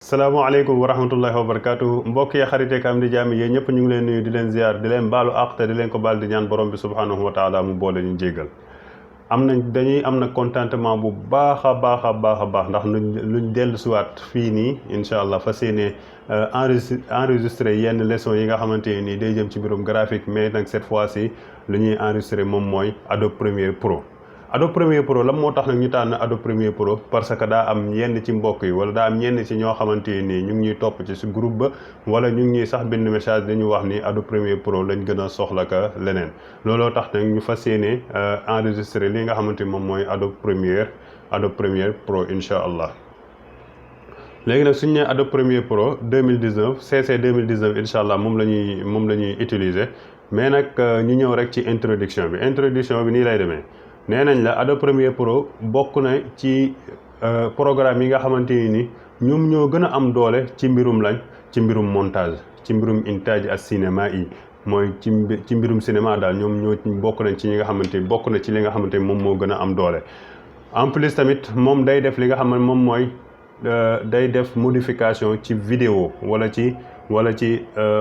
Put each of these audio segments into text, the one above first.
salaamaaleykum wa rahmatullahi wa barakatuh mbokk yi xarité kam di jaami yéen ñëpp ñu ngi leen nuyu di leen ziar di leen baalu àq te di leen ko baal di ñaan borom bi subhanahu wa taala mu boole ñu jéggal dañuy am na contentement bu baax a baax ndax luñ dellu siwaat fii nii incha allah fas yéene enregistré yenn leçon yi nga xamante nii day jëm ci mbirum graphique mais nag cette fois ci lu ñuy enregistré moom mooy Adobe Premiere Pro. Adobe Premiere Pro lan moo tax nag ñu tànn Adobe Premiere Pro parce que daa am yenn ci mbokk yi wala daa am ñenn ci ñoo xamante nii ñu ngi ñuy topp ci si groupe ba wala ñu ngi ñuy sax bind message dañu wax ni Adobe Premiere Pro lañ gën a soxla ka leneen looloo tax nag ñu fas yéene enregistré li nga xamante ni moom mooy Adobe Premiere Pro incha allah. léegi nag suñu nee Adobe Premiere Pro 2019 CC 2019 incha allah moom la ñuy utiliser mais nag ñu ñëw rek ci introduction bi bi nii lay demee. nee nañ la Adobe Premiere Pro bokk na ci programme yi nga xamante ni ñoom ñoo gën a am doole ci mbirum montage ci mbirum intaaj ak cinéma yi mooy ci mbirum cinéma daal ñoom ñoo bokk nañ ci ñi nga xamante ni bokk na ci li nga xamante ni moom moo gën a am doole. en plus tamit moom day def li nga xam ne moom mooy day def modification ci vidéo wala ci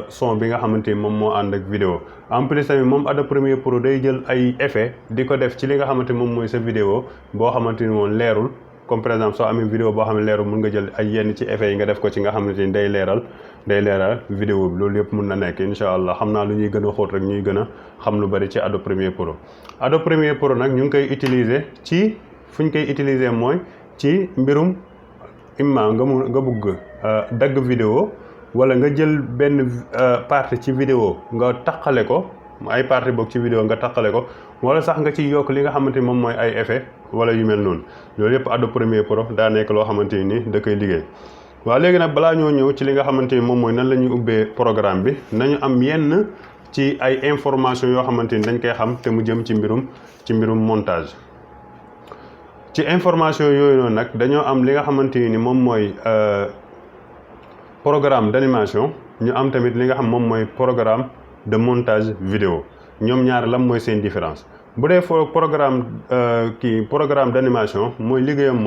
son bi nga xamante ni moom moo ànd ak vidéo. en plus tamit moom Adobe Premiere Pro day jël ay effet di ko def ci li nga xamante ni moom mooy sa vidéo boo xamante ni moom leerul comme par exemple soo amee vidéo boo xam ne leerul mun nga jël ay yenn ci effet yi nga def ko ci nga xamante ni day leeral vidéo bi loolu yëpp mun na nekk incha allah xam naa lu ñuy gën a xóot rek ñuy gën a xam lu bari ci Adobe Premiere Pro. Adobe Premiere Pro nag ñu ngi koy utiliser fu ñu koy utiliser mooy ci mbirum imma nga bugg dagg vidéo wala nga jël benn partie ci vidéo nga taqale ko ay partie boog ci vidéo nga taqale ko wala sax nga ci yokk li nga xamante ni moom mooy ay effet wala yu mel noonu loolu yëpp Adobe Premiere Pro daa nekk loo xamante ni da koy liggéey. waaw léegi nag balaa ñoo ñëw ci li nga xamante ni moom mooy nan la ñuy ubbee programme bi nañu am yenn ci ay information yoo xamante ni dañ koy xam te mu jëm ci mbirum montage. ci information yooyu noonu nag dañoo am li nga xamante ni moom mooy programme d'animation ñu am tamit li nga xam moom mooy programme de montage vidéo ñoom ñaar lan mooy seen différence. bu dee programme d'animation mooy liggéeyam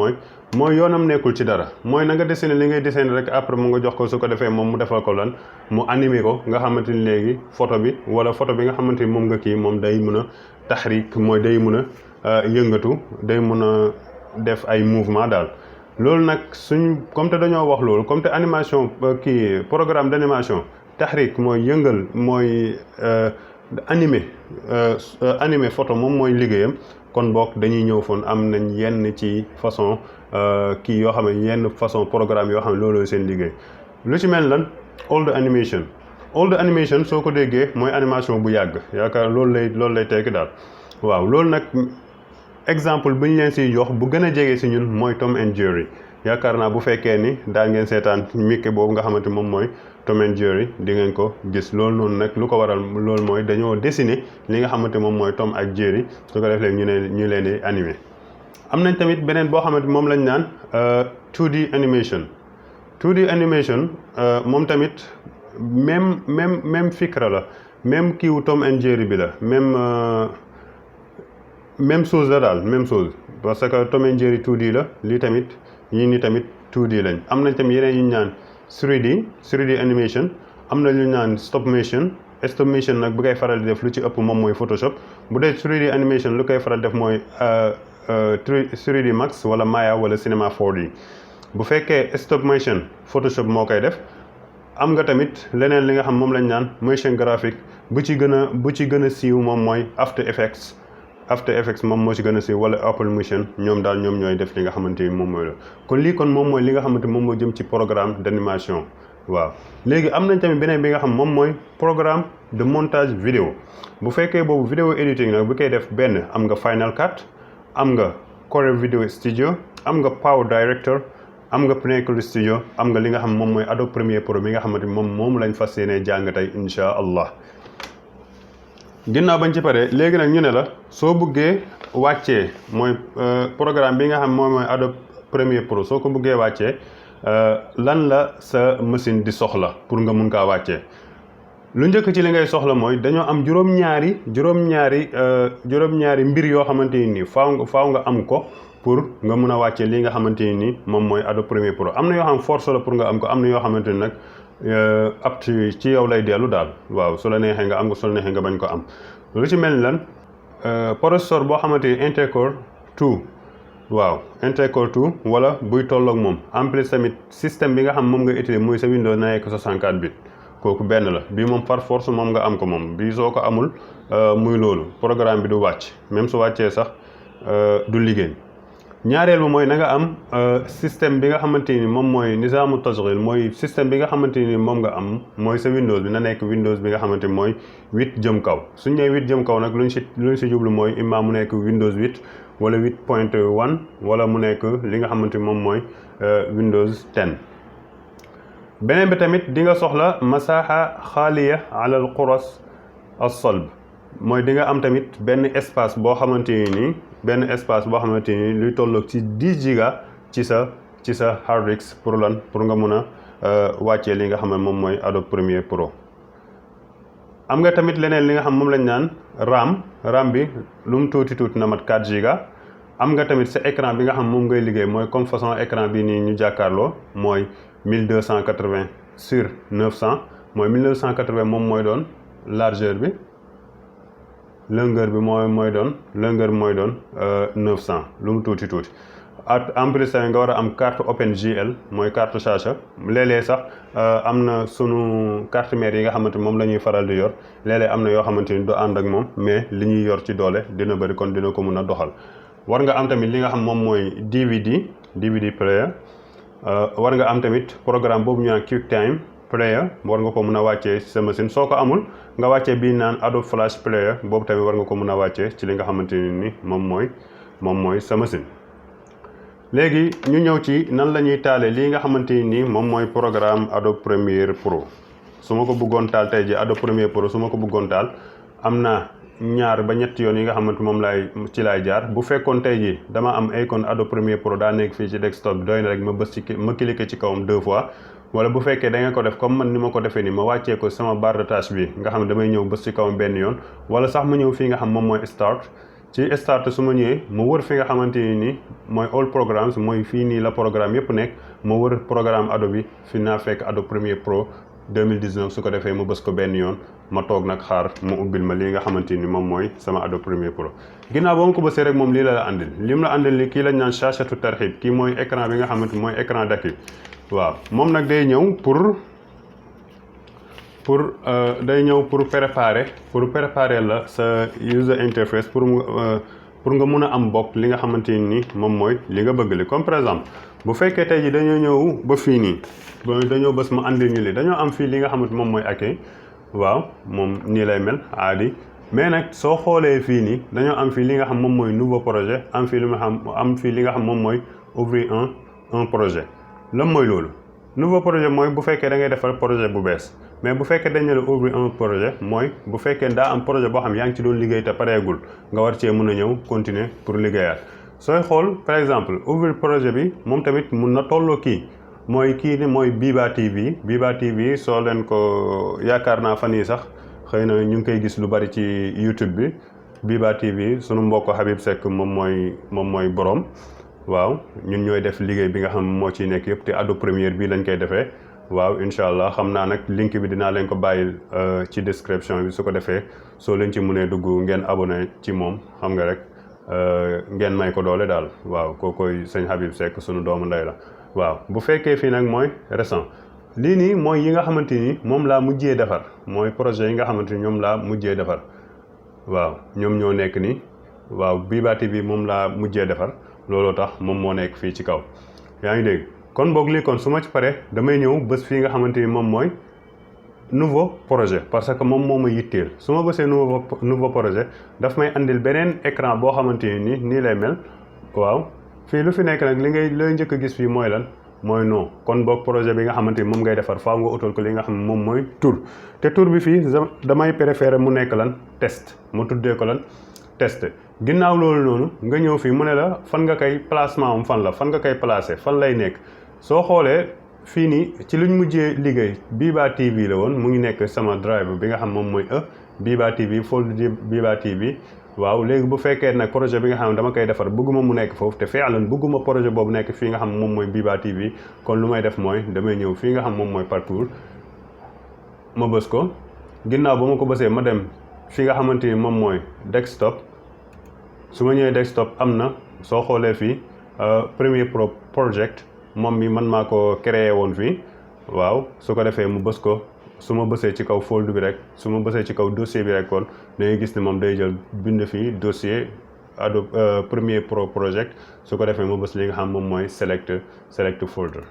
mooy yoonam nekkul ci dara mooy na nga dessiné li ngay dessiné rek après mu nga jox ko su ko defee moom mu defal ko lan mu animé ko nga xamante ni léegi photo bi nga xamante ni moom nga moom day mën a taxrik mooy day mën a yëngatu day mën a def ay mouvement daal. loolu nag comme te dañoo wax loolu comme te animation programme d'animation taxrik mooy yëngal mooy animé photo moom mooy liggéeyam kon boog dañuy ñëw foon am nañ yenn ci façon yoo xam ne yenn façon programme yoo xam ne looloo seen liggéey. lu ci mel lan old animation soo ko déggee mooy animation bu yàgg yaakaar loolu lay tekki daal. waaw loolu nag exemple bu ñu leen siy jox bu gën a jege si ñun mooy Tom and Jerry yaakaar naa bu fekkee ni daal ngeen seetaan Mickey boobu nga xamante moom mooy Tom and Jerry di ngeen ko gis. loolu noonu nag lu ko waral loolu mooy dañoo dessiner li nga xamante moom mooy Tom ak Jerry su ko defee ñu leen di animer. am nañ tamit beneen boo xamante moom lañ naan 2D animation moom tamit même fikra la même kiiwu Tom and Jerry bi la même chose la daal même chose parce que Tom and Jerry 2D la lii tamit yii nii tamit 2D lañ. am nañ tamit yeneen yu ñu naan 3D animation am na lu ñu naan stop motion nag bu koy faral di def lu ci ëpp moom mooy Photoshop. bu dee 3D animation lu koy faral def mooy 3D Max wala Maya wala Cinema 4D. bu fekkee stop motion Photoshop moo koy def. am nga tamit leneen li nga xam moom lañ naan motion graphique bu ci gën a siiw moom mooy After Effects moom moo ci gën a siiw wala Apple Motion ñoom ñooy def li nga xamante ni moom mooy la kon moom mooy li nga xamante moom moo jëm ci programme d'animation. waaw léegi am nañ tamit beneen bi nga xam moom mooy programme de montage vidéo bu fekkee boobu vidéo editing nag bu koy def benn am nga Final Cut am nga Corel Video Studio am nga Power Director am nga Pinnacle Studio am nga li nga xam moom mooy Adobe Premiere Pro mi nga xamante ni moom lañ fas yéenee jàng tey incha allah. ginnaaw bañ ci paree léegi nag ñu ne la soo buggee wàccee mooy programme bi nga xam moom mooy Adobe Premiere Pro soo ko buggee wàccee lan la sa machine di soxla pour nga mun kaa wàccee. lu njëkk ci li ngay soxla mooy dañoo am juróom-ñaari mbir yoo xamante ni faaw nga am ko pour nga mun a wàccee li nga xamante ni moom mooy Adobe Premiere Pro. am na yoo xam force la pour nga am ko, am na yoo xamante ni nag apte ci yow lay dellu daal. waaw su la neexee nga am ko, su la neexee nga bañ ko am. lu ci mel ni lan processeur boo xamante ni Intel Core 2 waaw Intel Core 2 wala buy tolloog moom. en plus tamit système bi nga xam moom nga utiliser muy sa Windows na nekk 64 bits kooku benn la. bii moom par force moom nga am ko moom. bii soo ko amul muy loolu programme bi du wàcc, même su wàccee sax du liggéey. ñaareel bi mooy na nga am système bi nga xamante ni moom mooy nizaamu tashghil, mooy système bi nga xamante ni moom nga am mooy sa Windows bi na nekk Windows bi nga xamante ni mooy 8 jëm kaw. suñ nee 8 jëm kaw nag luñ si jublu mooy imma mu nekk Windows 8 wala 8.1 wala mu nekk li nga xamante ni moom mooy Windows 10. beneen bi tamit di nga soxla masaaxa xaaliya ala al quras as-salb, mooy di nga am tamit benn espace boo xamante ni luy tolloog ci 10 giga ci sa hard disk pour lan, pour nga mun a wàccee li nga xam ne moom mooy Adobe Premiere Pro. am nga tamit leneen li nga xam moom lañ naan RAM bi lu mu tuuti na mat 4 giga. am nga tamit sa écran bi nga xam moom ngay liggéey mooy comme façon écran bi nii ñu jàkkaarloo mooy 1280 sur 900 mooy 1980 moom mooy doon largeur bi, longueur bi mooy doon 900 lu mu tuuti. en plus tamit nga war a am carte OpenGL mooy carte charge. léeg-léeg sax am na sunu carte mère yi nga xamante moom la ñuy faral di yor, léeg-léeg am na yoo xamante ni du ànd ak moom, mais li ñuy yor ci doole dina bëri, kon dina ko mun a doxal. war nga am tamit li nga xam moom mooy DVD player. war nga am tamit programme boobu ñu naan QuickTime Player, war nga ko mun a wàccee ci sa machine. soo ko amul nga wàccee bii naan Adobe Flash Player, boobu tamit war nga ko mun a wàccee ci li nga xamante ni moom mooy sa machine. léegi ñu ñëw ci nan la ñuy taalee lii nga xamante ni moom mooy programme Adobe Premiere Pro. su ma ko bëggoon taal tey ji Adobe Premiere Pro su ma ko bëggoon taal am na 2 ba 3 yoon yi nga xamante moom laay jaar. bu fekkoon tey ji dama am icône Adobe Premiere Pro daa nekk fii ci desktop bi, doy na rek ma cliquer ci kawam 2 fois. wala bu fekkee da ngeen ko def comme man ni ma ko defee nii, ma wàccee ko sama barre de tâche bi nga xam ne damay ñëw bës ci kawam benn yoon, wala sax ma ñëw fii nga xam moom mooy start. ci start su ma ñëwee ma wër fi nga xamante ni mooy all programmes, mooy fii nii la programme yëpp nekk. ma wër programme Adobe bi fi naa fekk Adobe Premiere Pro 2019. su ko defee ma bës ko benn yoon, ma toog nag xaar mu ubbil ma lii nga xamante ni moom mooy sama Adobe Premiere Pro. ginnaaw ba ma ko bësee rek moom lii la andil. lim la andil ni kii lañ naan shashatu tarhib, kii mooy écran bi nga xamante mooy écran d'accueil. waaw moom nag day ñëw pour préparer la sa user interface pour nga mun a am bokk li nga xamante ni moom mooy li nga bëgg li. comme par exemple bu fekkee tey ji dañoo ñëw ba fii nii, dañoo bës ma andil ñu li, dañoo am fii li nga xamante moom mooy accueil. waaw moom nii lay mel aadi. mais nag soo xoolee fii nii dañoo am fii li nga xam moom mooy nouveau projet, am fii li nga xam moom mooy ouvrir un projet. lan mooy loolu? nouveau projet mooy bu fekkee da ngay defar projet bu bees. mais bu fekkee dañ ne la ouvrir un projet mooy bu fekkee daa am projet boo xam yaa ngi ci doon liggéey te pareegul, nga war cee mën a ñëw continuer pour liggéeyaat. sooy xool par exemple ouvrir projet bi moom tamit mun na tolloo kii mooy Biba TV. soo leen ko yaakaar naa fan yii sax xëy na ñu ngi koy gis lu bari ci YouTube bi. Biba TV sunu mbokk Habib Seck moom mooy borom. waaw ñun ñooy def liggéey bi nga xam moo ciy nekk yëpp te Adobe Premiere bii lañ koy defee. waaw incha allah xam naa nag link bi dinaa leen ko bàyyil ci description bi, su ko defee soo leen ci mënee dugg ngeen abonné ci moom, xam nga rek ngeen may ko doole daal. waaw kookoy sëñ Habib Seck sunu doomu ndey la. waaw bu fekkee fii nag mooy récent, lii nii mooy yi nga xamante ni moom laa mujjee defar, mooy projet yi nga xamante ni ñoom laa mujjee defar. waaw ñoom ñoo nekk nii. waaw Biba TV moom laa mujjee defar, looloo tax moom moo nekk fii ci kaw. yaa ngi dégg. kon boog lii kon su ma ci paree damay ñëw bés fii nga xamante ni moom mooy nouveau projet, parce que moom moo ma yitteel. su ma bësee nouveau projet daf may andil beneen écran boo xamante ni nii lay mel. waaw fii lu fi nekk nag looy njëkk a gis fii mooy lan, mooy non. kon boog projet bi nga xamante ni moom ngay defar faaw nga utal ko li nga xam moom mooy tur. te tur bi fii damay préférer mu nekk lan test, mu tuddee ko lan test. ginnaaw loolu noonu nga ñëw fii mu ne la fan nga koy placement am fan nga koy placer, fan lay nekk. soo xoolee fii nii ci luñ mujjee liggéey Biba TV la woon, mu ngi nekk sama drive bi nga xam moom mooy Biba TV folder Biba TV waaw léegi bu fekkee nag projet bi nga xam ne dama koy defar bëgguma mu nekk foofu te fi'lan bëgguma projet boobu nekk fii nga xam moom mooy Biba TV kon lu may def mooy damay ñëw fii nga xam moom mooy parcours ma bës ko ginnaaw ba ma ko bësee ma dem fi nga xamante ni moom mooy desktop su ma ñëwee desktop am na soo xoolee fii Premiere Pro project moom mi man maa ko créé woon fii waaw su ko defee mu bës ko su ma bësee ci kaw folder bi rek su ma bësee ci kaw dossier bi rek kon da ngay gis ne moom day jël bind fii dossier Premiere Pro project su ko defee ma bës li nga xam moom mooy select folder.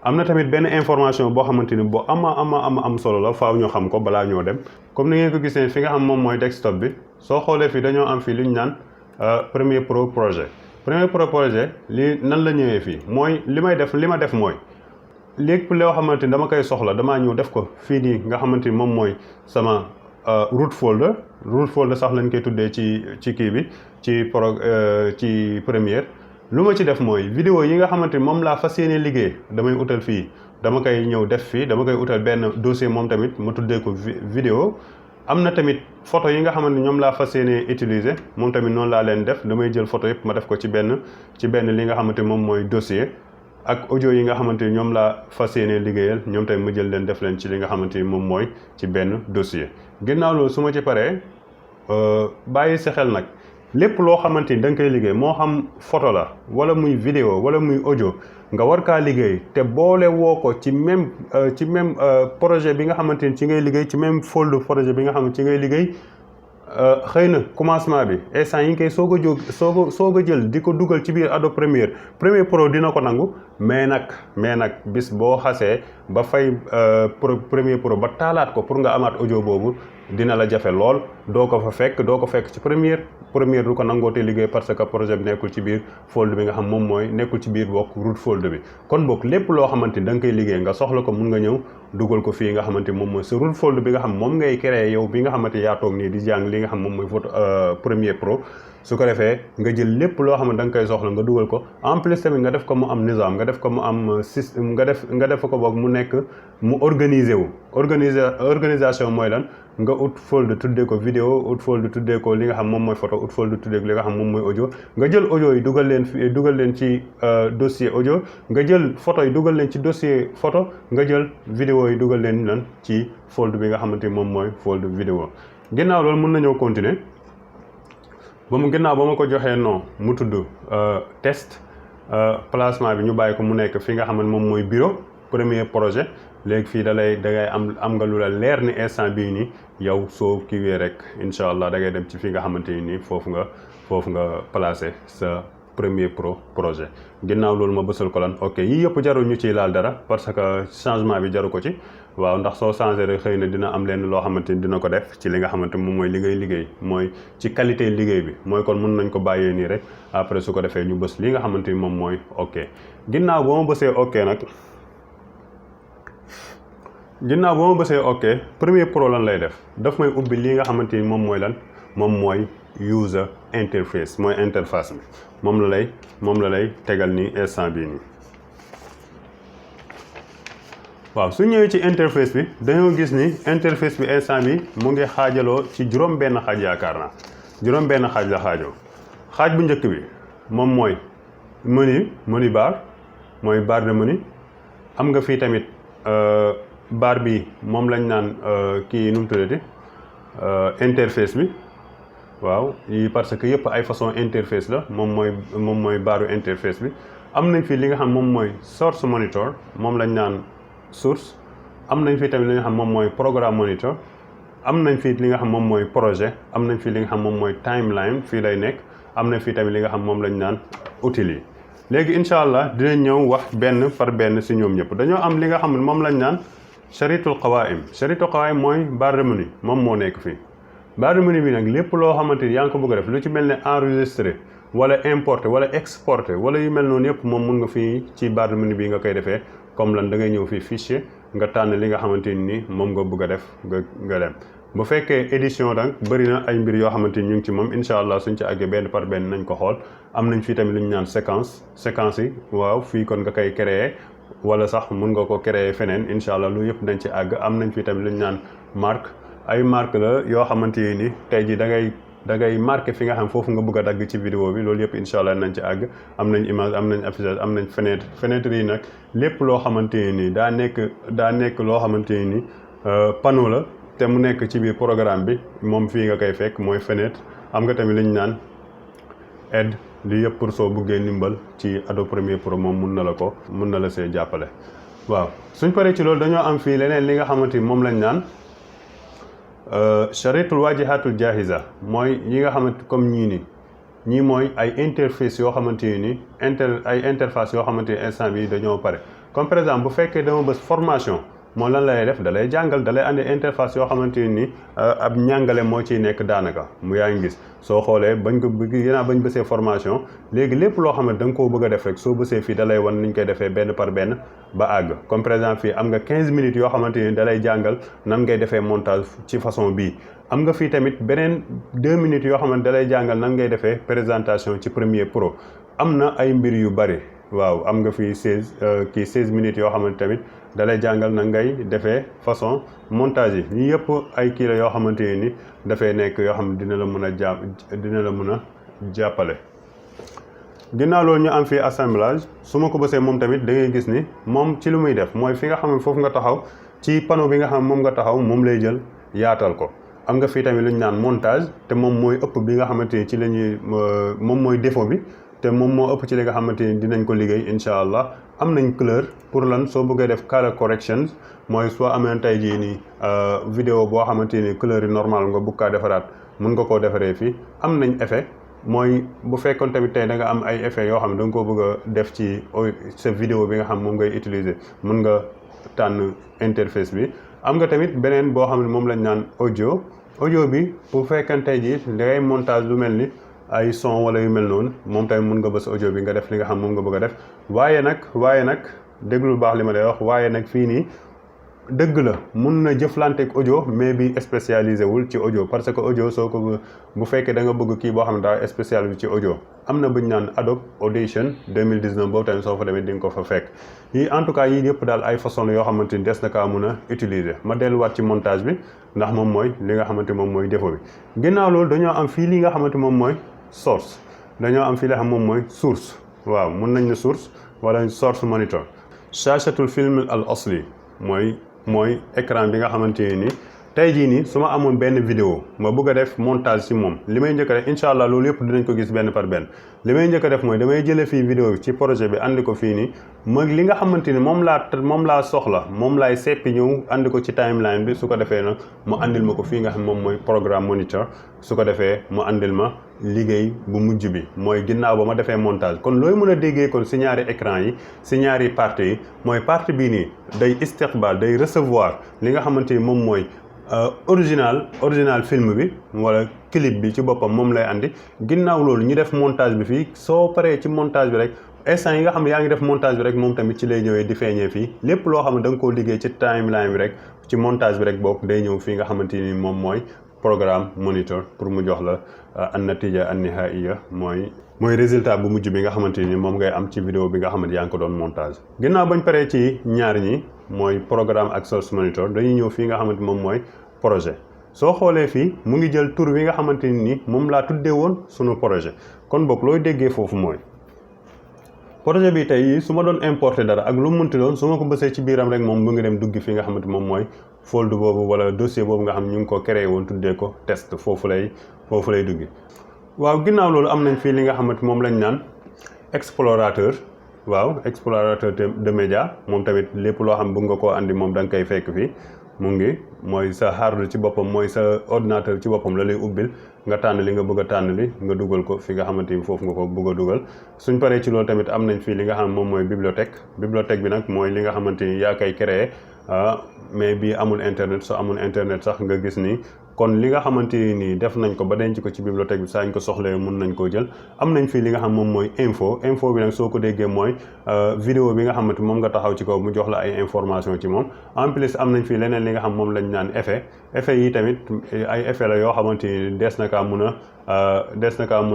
am na tamit benn information boo xamante ni boo am solo la faaw ñoo xam ko balaa ñoo dem comme ni ngeen ko gisee fi nga xam moom mooy desktop bi soo xoolee fii dañoo am fii lu ñu naan Premiere Pro projet. Premiere Pro projet lii nan la ñëwee fii mooy li ma def mooy léegi loo xamante ni dama koy soxla damaa ñëw def ko fii nii nga xamante ni moom mooy sama root folder sax lañ koy tuddee ci kii bi ci Premiere. lu ma ci def mooy vidéo yi nga xamante ni moom laa fas yéene liggéey damay utal fii dama koy ñëw def fii dama koy utal benn dossier moom tamit ma tuddee ko vidéo am na tamit photo yi nga xamante ni ñoom laa fas yéene utiliser moom tamit noonu laa leen def damay jël photo yëpp ma def ko ci benn li nga xamante ni moom mooy dossier ak audio yi nga xamante ni ñoom laa fas yéene liggéeyal ñoom tamit ma jël leen def leen ci li nga xamante ni moom mooy ci benn dossier ginnaaw loolu su ma ci paree bàyyi sa xel nag lépp loo xamante ni da nga koy liggéey moo xam photo la wala muy vidéo wala muy audio nga war kaa liggéey te boole woo ko ci même projet bi nga xamante ni ci ngay liggéey ci même folder projet bi nga xam ci ngay liggéey xëy na commencement bi instant yi nga koy soog a jël di ko dugal ci biir Adobe Premiere Pro dina ko nangu mais nag bis boo xasee ba fay Premiere Pro ba taalaat ko pour nga amaat audio boobu dina la jafe lool doo ko fekk ci Premiere du ko nangootee liggéey parce que projet bi nekkul ci biir folder bi nga xam moom mooy nekkul ci biir bokk root folder bi kon bokk lépp loo xamante ni da nga koy liggéey nga soxla ko mun nga ñëw dugal ko fii nga xamante ni moom mooy sa root folder bi nga xam moom ngay créer yow bi nga xamante yaa toog nii di jàng li nga xam moom mooy Premiere Pro su ko defee nga jël lépp loo xam ne da nga koy soxla nga dugal ko en plus tamit nga def ko mu am nizam nga def ko mu am système nga def ko boog mu nekk mu organisation mooy lan nga ut folder tuddee ko vidéo ut folder tuddee ko li nga xam moom mooy photo ut folder tuddee ko li nga xam moom mooy audio nga jël audio yi dugal leen ci dossier audio nga jël photo yi dugal leen ci dossier photo nga jël vidéo yi dugal leen lan ci folder bi nga xamante ni moom mooy folder vidéo ginnaaw loolu mën nañoo continuer ginnaaw ba ma ko joxee non mu tudd test placement bi ñu bàyyi ko mu nekk fi nga xam ne moom mooy bureau premier projet léegi fii da ngay am nga lu la leer ni instant bii nii yow soo kiiwee rek incha allah da ngay dem ci fi nga xamante ni nii foofu nga placer sa Premiere Pro projet ginnaaw loolu ma bësal ko lan ok yii yëpp jarul ñu ciy laal dara parce que changement bi jaru ko ci waaw ndax soo changé rek xëy na dina am leen loo xamante ni dina ko def ci li nga xamante moom mooy li ngay liggéey mooy ci qualité liggéey bi mooy kon mën nañ ko bàyyee nii rek après su ko defee ñu bës li nga xamante ni moom mooy ok ginnaaw ba ma bësee ok Premiere Pro lan lay def daf may ubbi li nga xamante ni moom mooy lan moom mooy user interface mooy interface bi moom la lay tegal nii instant bii nii waaw su ñëwee ci interface bi dañoo gis ni interface bi instant bi mu ngi xaajaloo ci juróom benn xaaj yaakaar naa juróom benn xaaj la xaajoo xaaj bu njëkk bi moom mooy menu bar mooy barre de menu am nga fii tamit barre bi moom lañ naan kii nu mu tuddati interface bi waaw yi parce que yëpp ay façon interface la moom mooy barre interface bi am nañ fii li nga xam moom mooy source monitor moom lañ naan source am nañ fii tamit li nga xam moom mooy programme monitor am nañ fii li nga xam moom mooy projet am nañ fii li nga xam moom mooy timeline fii lay nekk am nañ fii tamit li nga xam moom lañ naan outils yi léegi incha allah dinañ ñëw wax benn par benn si ñoom ñëpp dañoo am li nga xam ne moom lañ naan charitul qawaim mooy barre de menu moom moo nekk fii barre de menu bi nag lépp loo xamante ni yaa ngi ko bëgg a def lu ci mel ne enregistrer wala importer wala exporter wala yu mel noonu yëpp moom mun nga fii ci barre de menu bi nga koy defee comme lan da ngay ñëw fii fichier nga tànn li nga xamante ni moom nga bëgg a def nga dem bu fekkee édition nag bëri na ay mbir yoo xamante ni ñu ngi ci moom incha allah suñ ci àggee benn par benn nañ ko xool am nañ fii tamit lu ñu naan séquence yi waaw fii kon nga koy créer wala sax mun nga ko créer feneen incha allah lu yëpp dañ ci àgg am nañ fii tamit lu ñu naan marque ay marque la yoo xamante ni tey jii da ngay da ngay marqué fi nga xam foofu nga bëgg a dagg ci vidéo bi loolu yëpp incha allah nañ ci àgg am nañ image am nañ affichage am nañ fenêtre yi nag lépp loo xamante ni daa nekk loo xamante ni panneau la te mu nekk ci biir programme bi moom fii nga koy fekk mooy fenêtre. am nga tamit li ñu naan aide li yëpp pour soo buggee ndimbal ci Adobe Premiere Pro moom mun na la see jàppale. waaw suñ paree ci loolu dañoo am fii leneen li nga xamante ni moom lañ naan charitul wajihatul jahiza mooy yi nga xamante comme ñii mooy ay interface yoo xamante ni ay interface yoo xamante ni instant bi dañoo pare comme par exemple bu fekkee dama bës formation moom lan lay def da lay jàngal da lay andi interface yoo xamante ni ab njàngale moo ciy nekk daanaka mu yaa ngi gis soo xoolee bañ bësee formation léegi lépp loo xam ne da nga koo bëgg a def rek soo bësee fii da lay wan ni ñu koy defee benn par benn ba àgg comme par exemple fii am nga 15 minutes yoo xamante ni da lay jàngal nan ngay defee montage ci façon bii. am nga fii tamit beneen 2 minutes yoo xamante da lay jàngal nan ngay defee présentation ci Premiere Pro am na ay mbir yu bari. waaw am nga fii 16 minutes yoo xamante tamit da lay jàngal na ngay defee façon montage yi ñii yëpp ay kii la yoo xamante ni dafay nekk yoo xam ne dina la mën a jàppale. ginnaaw loolu ñu am fii assemblage su ma ko bësee moom tamit da ngay gis ni moom ci lu muy def mooy fi nga xam ne foofu nga taxaw ci panneau bi nga xam moom nga taxaw moom lay jël yaatal ko. am nga fii tamit lu ñu naan montage te moom mooy ëpp bi nga xamante ni ci la ñuy moom mooy défaut bi. te moom moo ëpp ci li nga xamante ni dinañ ko liggéey incha allah am nañ couleur pour lan soo bëggee def color corrections mooy soo amee tey jii nii vidéo boo xamante ni couleur yi normal nga bëgg kaa defaraat mun nga koo defaree fii. am nañ effet mooy bu fekkoon tamit tey da nga am ay effet yoo xam ne da nga koo bëgg a def ci sa vidéo bi nga xam moom ngay utiliser mun nga tànn interface bi. am nga tamit beneen boo xam ne moom lañ naan audio bi bu fekkee tey jii da ngay montage lu mel ni ay son wala yu mel noonu moom tamit mun nga bës audio bi nga def li nga xam moom nga bëgg a def waaye nag déglul baax li ma lay wax waaye nag fii nii dëgg la mun na jëflanteeg audio mais bi spécialisé wul ci audio parce que audio soo ko bu fekkee da nga bëgg kii boo xam ne daa spécialisé ci audio am na bu ñu naan Adobe Audition 2019 boobu tamit soo fa demee di nga ko fa fekk. yii en tout cas yii yëpp daal ay façon yoo xamante ni des na kaa mun a utiliser ma delluwaat ci montage bi ndax moom mooy li nga xamante moom mooy défaut bi. ginnaaw loolu dañoo am fii li nga xamante moom mooy source dañoo am fii la xam moom mooy source waaw mun nañ ne source wala source monitor. shaashatul film al asli mooy écran bi nga xamante ni tey jii nii su ma amoon benn vidéo ma bëgg a def montage ci moom li may njëkk a def incha allah loolu yëpp dinañ ko gis benn par benn li may njëkk a def mooy damay jëlee fii vidéo bi ci projet bi andi ko fii nii ma li nga xamante ni moom laa soxla moom laay seppi ñëw andi ko ci timeline bi su ko defee nag mu andil ma ko fii nga xam moom mooy programme monitor su ko defee mu andil ma liggéey bu mujj bi mooy ginnaaw ba ma defee montage. kon looy mën a déggee kon si ñaari écran yi si ñaari parties yi mooy partie bii nii day istiqbal day recevoir li nga xamante ni moom mooy original film bi wala clip bi ci boppam moom lay andi ginnaaw loolu ñu def montage bi fii soo paree ci montage bi rek instant yi nga xam ne yaa ngi def montage bi rek moom tamit ci lay ñëwee di feeñee fii lépp loo xam ne da nga koo liggéey ci timeline bi rek ci montage bi rek bokk day ñëw fii nga xamante ni moom mooy programme monitor pour mu jox la an natija an nihaiya mooy résultat bu mujj bi nga xamante ni moom ngay am ci vidéo bi nga xamante yaa ngi ko doon montage. ginnaaw bañ paree ci ñaar ñi mooy programme ak source monitor dañuy ñëw fii nga xamante moom mooy projet. soo xoolee fii mu ngi jël tur bi nga xamante ni moom laa tuddee woon sunu projet kon boog looy déggee foofu mooy projet bi tey su ma doon importer dara ak lu mu mënti doon su ma ko bësee ci biiram rek moom mu ngi dem dugg fi nga xamante moom mooy folder boobu wala dossier boobu nga xam ñu ngi ko créé woon tuddee ko test foofu lay dugg. waaw ginnaaw loolu am nañ fii li nga xamante moom lañ naan explorateur de média moom tamit lépp loo xam bëgg nga koo andi moom da nga koy fekk fii mu ngi mooy sa hardware ci boppam mooy sa ordinateur ci boppam la lay ubbil nga tànn li nga bëgg a tànn li nga dugal ko fi nga xamante ni foofu nga ko bëgg a dugal. suñ paree ci loolu tamit am nañ fii li nga xam moom mooy bibliothèque bi nag mooy li nga xamante ni yaa koy créé mais bii amul internet soo amul internet sax nga gis ni kon li nga xamante ni def nañ ko ba denc ko ci bibliothèque bi saa ñu ko soxlee mun nañ koo jël. am nañ fii li nga xam moom mooy info bi nag soo ko déggee mooy vidéo bi nga xamante moom nga taxaw ci kaw mu jox la ay information ci moom. en plus am nañ fii leneen li nga xam moom lañ naan effet yi tamit ay effet la yoo xamante ni des na kaa mun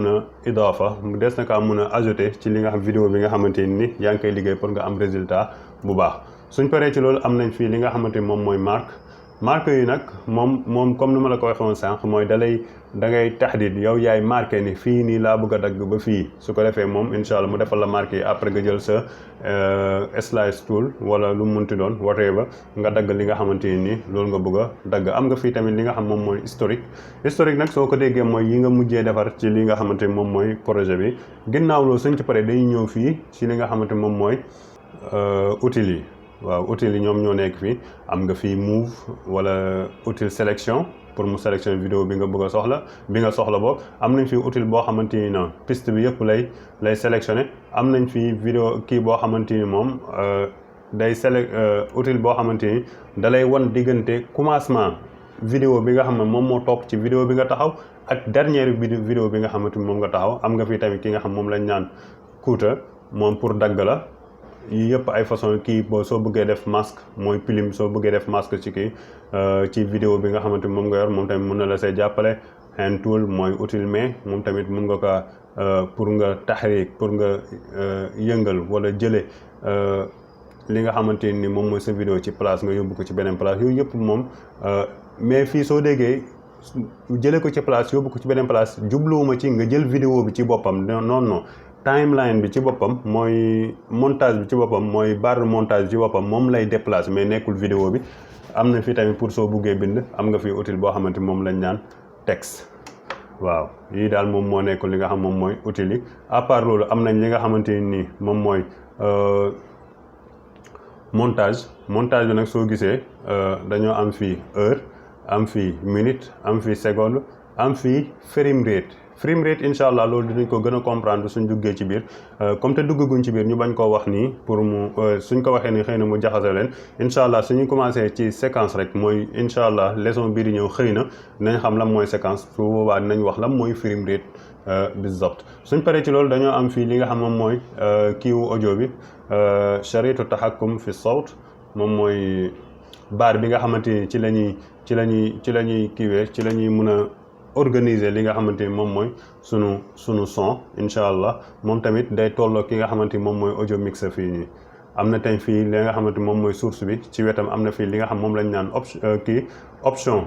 a idaafa des na kaa mun a ajouter ci li nga xam vidéo bi nga xamante ni yaa ngi koy liggéey pour nga am résultat bu baax. suñ paree ci loolu am nañ fii li nga xamante ni moom mooy marque yi nag moom comme ni ma la ko waxee woon sànq mooy da ngay taxdid yow yaay marqué ni fii nii laa bëgg a dagg ba fii su ko defee moom incha allah mu defal la marque yi après nga jël sa slice tool wala lu mu munti doon whatever nga dagg li nga xamante ni loolu nga bëgg a dagg. am nga fii tamit li nga xam moom mooy historique nag soo ko déggee mooy yi nga mujjee defar ci li nga xamante ni moom mooy projet bi. ginnaaw loolu suñ ci paree dañuy ñëw fii ci li nga xamante moom mooy outils yi. waaw outils yi ñoom ñoo nekk fii am nga fii move wala outil sélection pour mu sélectionner vidéo bi nga bëgg a soxla boobu am nañ fii outil boo xamante ni non piste bi yëpp lay sélectionner. am nañ fii vidéo kii boo xamante ni moom day outil boo xamante ni da lay wan diggante commencement vidéo bi nga xam ne moom moo topp ci vidéo bi nga taxaw ak dernière vidéo bi nga xamante ni moom nga taxaw. am nga fii tamit ki nga xam moom lañ naan cutter moom pour dagg la. yii yëpp ay façon kii boo soo bëggee def masque mooy pilim soo bëggee def masque ci kii ci vidéo bi nga xamante ni moom nga yor moom tamit mun na la see jàppale. hand tool mooy outil mais moom tamit mun nga ko pour nga taxriik pour nga yëngal wala jële li nga xamante ni moom mooy sa vidéo ci place nga yóbbu ko ci beneen place yooyu yëpp moom mais fii soo déggee jële ko ci place yóbbu ko ci beneen place jubluwuma ci nga jël vidéo bi ci boppam non timeline bi ci boppam mooy montage bi ci boppam mooy barre de montage bi ci boppam moom lay déplacer mais nekkul vidéo bi. am na fi tamit pour soo buggee bind am nga fi outil boo xamante moom lañ naan texte. waaw yii daal moom moo nekkul li nga xam moom mooy outil yi. à part loolu am nañ li nga xamante ni moom mooy montage bi nag soo gisee dañoo am fii heure am fii minute am fii seconde am fii frame rate incha allah loolu dinañ ko gën a comprendre suñ duggee ci biir comme te duggaguñ ci biir ñu bañ koo wax nii pour mu suñ ko waxee ni xëy na mu jaxase leen incha allah suñu commencé ci séquence rek mooy incha allah leçon bii di ñëw xëy na dinañ xam lan mooy séquence su boobaa dinañ wax lan mooy frame rate bizabt. suñ paree ci loolu dañoo am fii li nga xam moom mooy kiiwu audio bi charitu taxakkum fi sawt moom mooy baar bi nga xamante ni ci la ñuy kiiwee ci la ñuy mun a organiser li nga xamante ni moom mooy sunu son incha allah moom tamit day tolloo ki nga xamante ni moom mooy audio mixer fii nii. am na tamit fii li nga xamante ni moom mooy source bi ci wetam am na fii li nga xam moom lañ naan option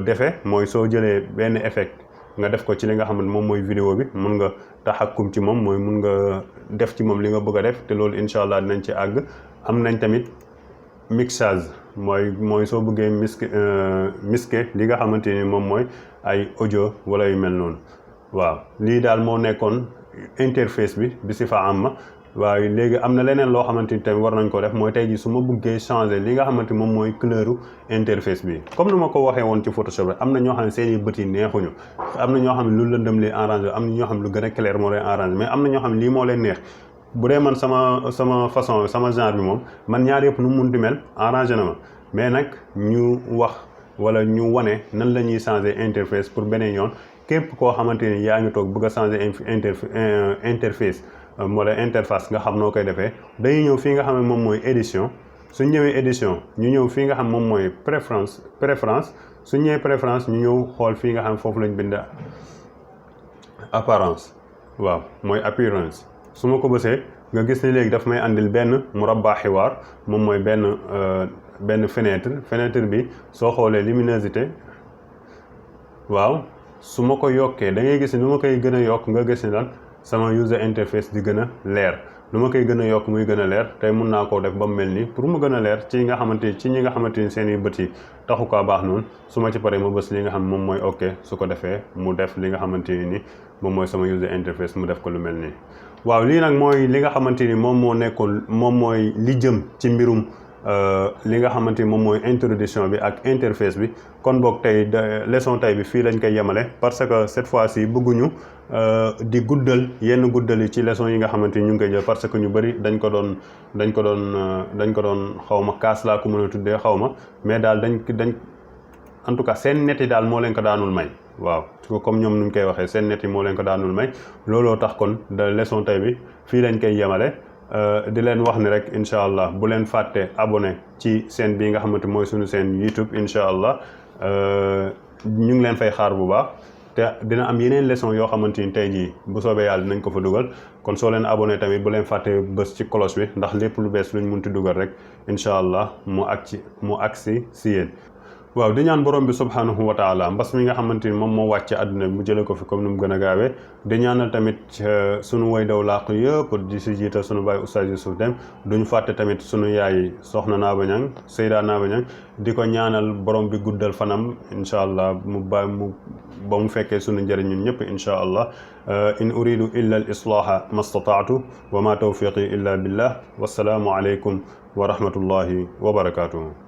d'effet mooy soo jëlee benn effet nga def ko ci li nga xamante moom mooy vidéo bi mun nga taxakkum ci moom mooy mun nga def ci moom li nga bëgg a def te loolu incha allah dinañ ci àgg. am nañ tamit mixage mooy soo bëggee miske li nga xamante ni moom mooy ay audio wala yu mel noonu. waaw lii daal moo nekkoon interface bi si fa am waaye léegi am na leneen loo xamante ni tamit war nañ ko def mooy tey jii su ma bëggee changer li nga xamante moom mooy couleuru interface bi comme ni ma ko waxee woon ci Photoshop rek am na ñoo xam ne seen i bët yi neexuñu am na ñoo xam ne lu lëndëm leen arrangé am na ñoo xam ne lu gën a clair moo leen arrangé mais am na ñoo xam ne lii moo leen neex. bu dee man sama façon sama genre bi moom man ñaar yëpp nu mu mun di mel arrangé na ma mais nag ñu wax wala ñu wane nan la ñuy changer interface pour beneen yoon képp koo xamante ni yaa ngi toog bëgg a changer interface wala interface nga xam noo koy defee dañuy ñëw fii nga xam ne moom mooy édition. suñ ñëwee édition ñu ñëw fii nga xam moom mooy préférence suñ ñëwee préférence ñu ñëw xool fii nga xam foofu lañ bind apparence. waaw mooy appearance. su ma ko bësee nga gis ni léegi daf may andil benn murabba xiwaar moom mooy benn fenêtre bi soo xoolee luminosité. waaw su ma ko yokkee da ngay gis ni lu ma koy gën a yokk nga gis ni lan sama user interface di gën a leer lu ma koy gën a yokk muy gën a leer tey mun naa koo def ba mu mel nii pour mu gën a leer ci ñi nga xamante ni seen i bët yi taxu kaa baax noonu su ma ci paree ma bës li nga xam moom mooy ok su ko defee mu def li nga xamante ni moom mooy sama user interface mu def ko lu mel nii. waaw lii nag mooy li nga xamante ni moom mooy li jëm ci mbirum li nga xamante ni moom mooy introduction bi ak interface bi kon boog tey leçon tey bi fii lañ koy yemale parce que cette fois-ci bëgguñu di guddal yenn guddal yi ci leçon yi nga xamante ni ñu ngi koy jël parce que ñu bëri dañ ko doon xaw ma kaas laa ko mën a tuddee xaw ma mais daal dañ en tout cas seen net yi daal moo leen ko daanul may. waaw comme ñoom nuñ koy waxee seen net yi moo leen ko daanul may looloo tax kon leçon tey bi fii lañ koy yemale. di leen wax ni rek incha allah bu leen fàtte abonné ci chaîne bii nga xamante mooy suñu chaîne YouTube incha allah ñu ngi leen fay xaar bu baax te dina am yeneen leçon yoo xamante ni tey jii bu soobee yàlla dinañ ko fa dugal kon soo leen abonné tamit bu leen fàtte bës ci cloche bi ndax lépp lu bees luñ munti dugal rek incha allah mu agsi si yéen. waaw di ñaan borom bi subhanahu wa taala mbas mi nga xamante ni moom moo wàcce àdduna bi mu jële ko fi comme ni mu gën a gaawee di ñaanal tamit sunu way daw làq yëpp di si jiital sunu baay Oustaz Youssouf Dème duñu fàtte tamit sunu yaay soxna Naaba Ñang Seyda Naaba Ñang di ko ñaanal borom bi guddal fanam incha allah ba mu fekkee sunu njëriñ ñun ñëpp incha allah in uridu illa al islaha mastataatu wa ma tawfiqi illa billah wassalaamu aleykum wa rahmatullahi wa barakatuhu